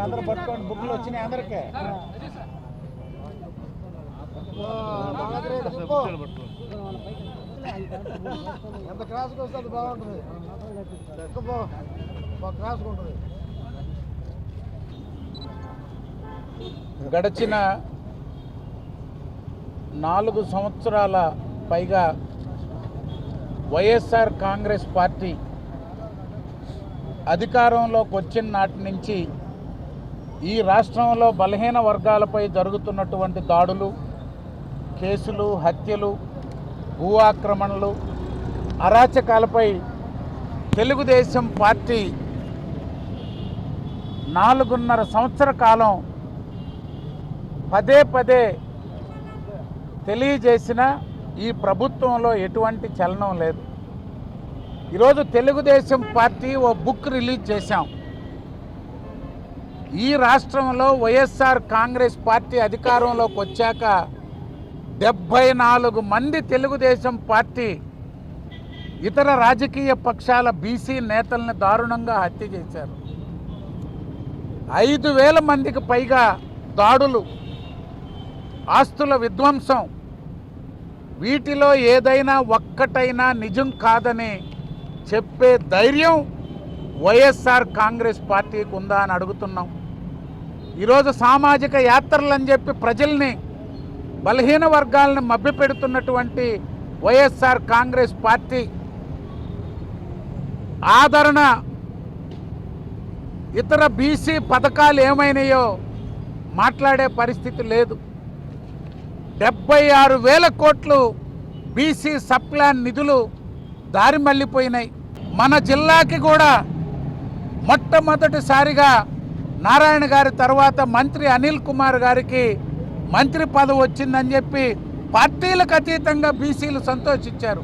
అందరూ పట్టుకోండి, బుక్లు వచ్చినాయి అందరికీ. ఎంత క్రాస్కి వస్తే అది బాగుంటుంది, క్రాస్గా ఉంటుంది. గడిచిన 4 సంవత్సరాల పైగా వైఎస్ఆర్ కాంగ్రెస్ పార్టీ అధికారంలోకి వచ్చిన నాటి నుంచి ఈ రాష్ట్రంలో బలహీన వర్గాలపై జరుగుతున్నటువంటి దాడులు, కేసులు, హత్యలు, భూ ఆక్రమణలు, అరాచకాలపై తెలుగుదేశం పార్టీ 4.5 సంవత్సర కాలం పదే పదే తెలియజేసిన ఈ ప్రభుత్వంలో ఎటువంటి చలనం లేదు. ఈరోజు తెలుగుదేశం పార్టీ ఓ బుక్ రిలీజ్ చేశాం. ఈ రాష్ట్రంలో వైఎస్ఆర్ కాంగ్రెస్ పార్టీ అధికారంలోకి వచ్చాక 74 మంది తెలుగుదేశం పార్టీ ఇతర రాజకీయ పక్షాల బీసీ నేతల్ని దారుణంగా హత్య చేశారు. 5,000 మందికి పైగా దాడులు, ఆస్తుల విధ్వంసం. వీటిలో ఏదైనా ఒక్కటైనా నిజం కాదని చెప్పే ధైర్యం వైఎస్ఆర్ కాంగ్రెస్ పార్టీకి ఉందా అని అడుగుతున్నాం. ఈరోజు సామాజిక యాత్రలని చెప్పి ప్రజల్ని, బలహీన వర్గాలను మభ్యపెడుతున్నటువంటి వైఎస్ఆర్ కాంగ్రెస్ పార్టీ ఆదరణ, ఇతర బీసీ పథకాలు ఏమైనాయో మాట్లాడే పరిస్థితి లేదు. 76,000 కోట్లు బీసీ సప్లాన్ నిధులు దారి మళ్ళీపోయినాయి. మన జిల్లాకి కూడా మొట్టమొదటిసారిగా నారాయణ గారి తర్వాత మంత్రి అనిల్ కుమార్ గారికి మంత్రి పదవి వచ్చిందని చెప్పి పార్టీలకు అతీతంగా బీసీలు సంతోషించారు.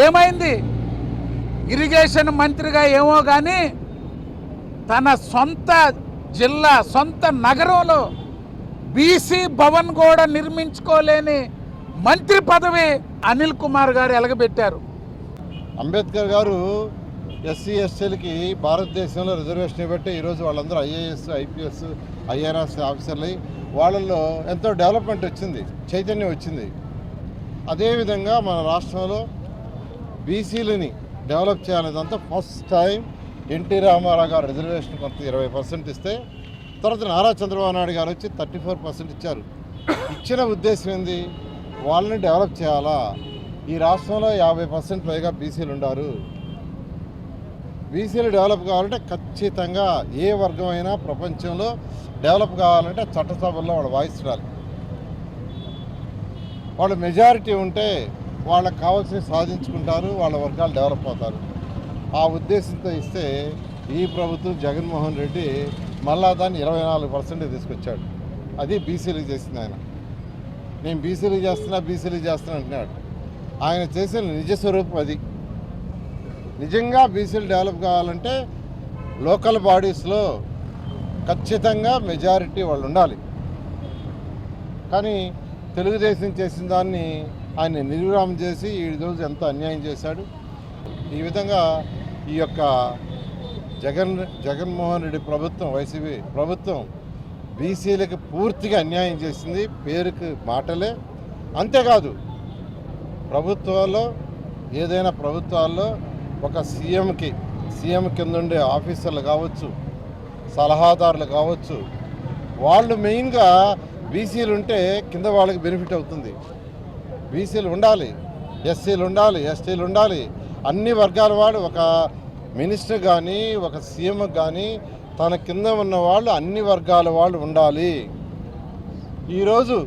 ఏమైంది? ఇరిగేషన్ మంత్రిగా ఏమో కానీ తన సొంత జిల్లా, సొంత నగరంలో బీసీ భవన్ కూడా నిర్మించుకోలేని మంత్రి పదవి అనిల్ కుమార్ గారు ఎలగబెట్టారు. అంబేద్కర్ గారు ఎస్సీ ఎస్టీలకి భారతదేశంలో రిజర్వేషన్ ఇవ్వబట్టి ఈరోజు వాళ్ళందరూ ఐఏఎస్, ఐపీఎస్, ఐఆర్ఎస్ ఆఫీసర్లు, వాళ్ళల్లో ఎంతో డెవలప్మెంట్ వచ్చింది, చైతన్యం వచ్చింది. అదేవిధంగా మన రాష్ట్రంలో బీసీలని డెవలప్ చేయాలనేదంతా ఫస్ట్ టైం ఎన్టీ రామారావు గారు రిజర్వేషన్ కొంత 20% ఇస్తే, తర్వాత నారా చంద్రబాబు నాయుడు గారు వచ్చి 34% ఇచ్చారు. ఇచ్చిన ఉద్దేశం ఏంది? వాళ్ళని డెవలప్ చేయాలా. ఈ రాష్ట్రంలో 50% పైగా బీసీలు ఉన్నారు. బీసీలు డెవలప్ కావాలంటే ఖచ్చితంగా ఏ వర్గమైనా ప్రపంచంలో డెవలప్ కావాలంటే చట్టసభల్లో వాళ్ళ వాయిస్ రాలి. వాళ్ళ మెజారిటీ ఉంటే వాళ్ళకి కావాల్సినవి సాధించుకుంటారు, వాళ్ళ వర్గాలు డెవలప్ అవుతారు. ఆ ఉద్దేశంతో ఇస్తే ఈ ప్రభుత్వం జగన్మోహన్ రెడ్డి మళ్ళా దాన్ని 24% తీసుకొచ్చాడు. అది బీసీలకు చేసింది. ఆయన నేను బీసీలకు చేస్తున్నా అంటున్నాడు. ఆయన చేసిన నిజ స్వరూపం అది. నిజంగా బీసీలు డెవలప్ కావాలంటే లోకల్ బాడీస్లో ఖచ్చితంగా మెజారిటీ వాళ్ళు ఉండాలి. కానీ తెలుగుదేశం చేసిన దాన్ని ఆయన నిర్విరామం చేసి ఈరోజు ఎంత అన్యాయం చేశాడు. ఈ విధంగా ఈ యొక్క జగన్మోహన్ రెడ్డి ప్రభుత్వం, వైసీపీ ప్రభుత్వం బీసీలకు పూర్తిగా అన్యాయం చేసింది. పేరుకి మాటలే. అంతేకాదు, ప్రభుత్వాల్లో ఏదైనా ప్రభుత్వాల్లో ఒక సీఎం కింద ఉండే ఆఫీసర్లు కావచ్చు, సలహాదారులు కావచ్చు, వాళ్ళు మెయిన్గా బీసీలు ఉంటే కింద వాళ్ళకి బెనిఫిట్ అవుతుంది. బీసీలు ఉండాలి, ఎస్సీలు ఉండాలి, ఎస్టీలు ఉండాలి. అన్ని వర్గాల వాడు ఒక మినిస్టర్ కానీ ఒక సీఎం కానీ తన కింద ఉన్న వాళ్ళు అన్ని వర్గాల వాళ్ళు ఉండాలి. ఈరోజు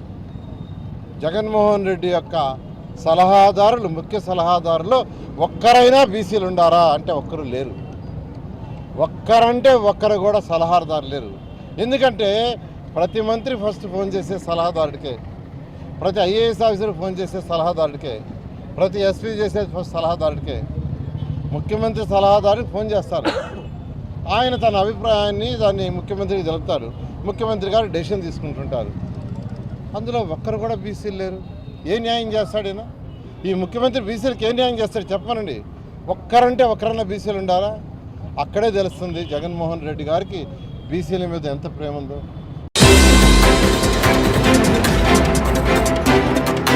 జగన్మోహన్ రెడ్డి యొక్క సలహాదారులు, ముఖ్య సలహాదారులు ఒక్కరైనా బీసీలు ఉండారా అంటే ఒక్కరు లేరు. ఒక్కరు కూడా సలహాదారు లేరు. ఎందుకంటే ప్రతి మంత్రి ఫస్ట్ ఫోన్ చేసే సలహాదారుడికే, ప్రతి ఐఏఎస్ ఆఫీసర్ ఫోన్ చేసే సలహాదారుడికే, ప్రతి ఎస్పీ చేసే ఫస్ట్ సలహాదారుడికే, ముఖ్యమంత్రి సలహాదారుడికి ఫోన్ చేస్తారు. ఆయన తన అభిప్రాయాన్ని దాన్ని ముఖ్యమంత్రికి తెలుపుతారు. ముఖ్యమంత్రి గారు డెసిషన్ తీసుకుంటుంటారు. అందులో ఒక్కరు కూడా బీసీలు లేరు. ఏ న్యాయం చేస్తాడైనా? ఈ ముఖ్యమంత్రి బీసీలకు ఏ న్యాయం చేస్తాడు చెప్పనండి. ఒక్కరన్నా బీసీలు ఉండాలా? అక్కడే తెలుస్తుంది జగన్మోహన్ రెడ్డి గారికి బీసీల మీద ఎంత ప్రేమ ఉందో